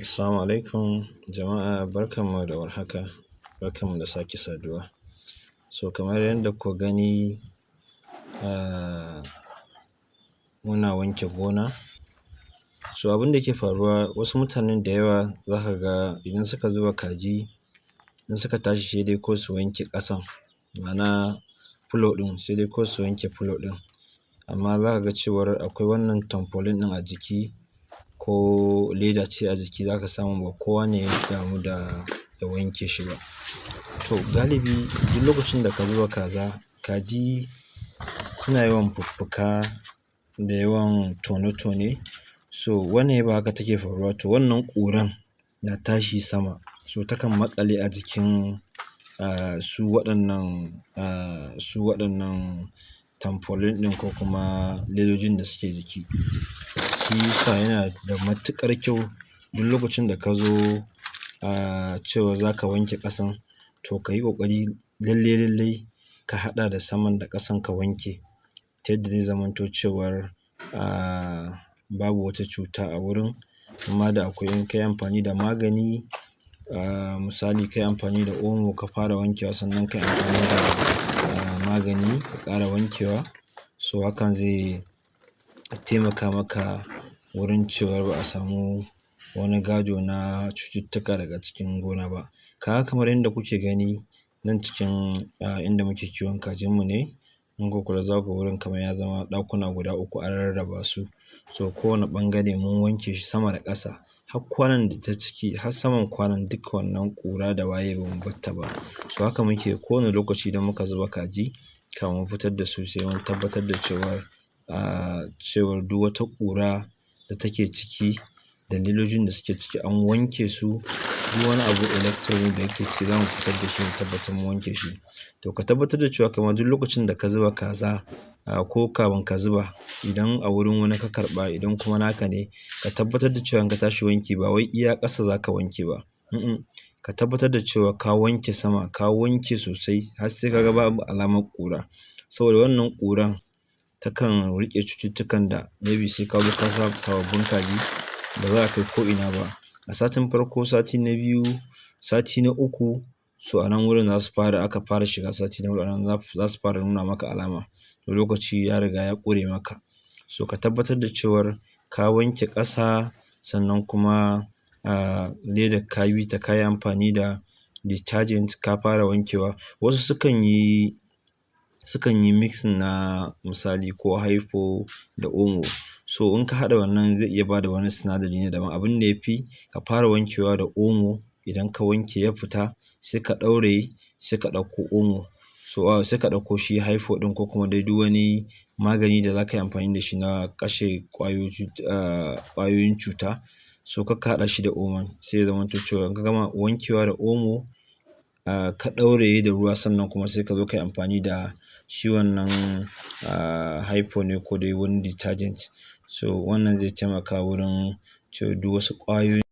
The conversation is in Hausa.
Assalamu alaikum jama'a, barkanmu da warhaka, barkanmu da sake saduwa. Kamar yadda kuka gani, muna wanke gona. Abin da yake faruwa, wasu mutanen da yawa za ka ga idan suka zuba kaji, in suka tashi sai dai ko su wanke ƙasan, ma'ana fulo ɗin, sai dai ko su wanke fulo ɗin. Amma za ka ga cewar akwai wannan tamfolin ɗin a jiki, ko leda ce a jiki, za ka samu ba kowa ne ya damu da ya wanke shi ba. Galibi duk lokacin da ka zuba kaji suna yawan fuffuka da yawan tone-tone. Wannan yaba haka take faruwa, wannan ƙuran na tashi sama, takan maƙale a jikin su waɗannan tamfolin ɗin, ko kuma ledojin da suke jiki. Shi yasa yana da matuƙar kyau duk lokacin da ka zo cewa za ka wanke ƙasan, to ka yi ƙoƙari lallai ka haɗa da saman da ƙasan ka wanke, ta yadda zai zamanto cewar babu wata cuta a wurin. Amma da akwai, in ka yi amfani da magani, misali ka yi amfani da omo ka fara wankewa, sannan ka yi amfani da magani ka ƙara wankewa, hakan zai taimaka maka wurin cewar ba a samu wani gado na cututtuka daga cikin gona ba. Kamar yadda kuke gani nan cikin inda muke kiwon kajinmu ne, in kuka kula za ku ga wurin kamar ya zama ɗakuna guda uku an rarraba su. Kowane ɓangare mun wanke shi sama da ƙasa, har kwanon da ta ciki, har saman kwanon, duk wannan ƙura da waye ba mu batta ba. Haka muke kowane lokaci idan muka zuba kaji, kafin mu fitar da su, sai mun tabbatar da cewar duk wata ƙura da take ciki da ledojin da suke ciki an wanke su. Duk wani abu electronic da yake ciki za mu fitar da shi, mu tabbatar mun wanke shi. Ka tabbatar da cewa kamar duk lokacin da ka zuba kaza, ko kafin ka zuba, idan a wurin wani ka karɓa, idan kuma naka ne, ka tabbatar da cewa in ka tashi wanki ba wai iya ƙasa za ka wanke ba. Ka tabbatar da cewa ka wanke sama, ka wanke sosai har sai ka ga babu alamar ƙura. Saboda wannan ƙuran takan riƙe cututtukan da maybe sai ka zo ka sa sababbin kaji ba za a kai ko'ina ba. A satin farko, sati na biyu, sati na uku, a nan wurin aka fara shiga sati na huɗu, a nan za su fara nuna maka alama, lokaci ya riga ya ƙure maka. Ka tabbatar da cewar ka wanke ƙasa, sannan kuma ledar ka bi ta, ka yi amfani da detergent ka fara wankewa. Wasu sukan yi mixing na misali ko hypo da omo. In ka haɗa wannan zai iya ba da wani sinadari na daban. Abin da ya fi, ka fara wankewa da omo, idan ka wanke ya fita, sai ka ɗauraye, sai ka ɗauko omo, sai ka ɗauko shi hypo ɗin, ko kuma dai duk wani magani da za ka yi amfani da shi na kashe ƙwayoyin cuta. Kar ka haɗa shi da omon, sai ya zamanto cewa in ka gama wankewa da omo, ka ɗauraye da ruwa, sannan kuma sai ka zo ka yi amfani da shi wannan hypo ne, ko dai wani detergent. Wannan zai taimaka wurin cire duk wasu ƙwayoyi.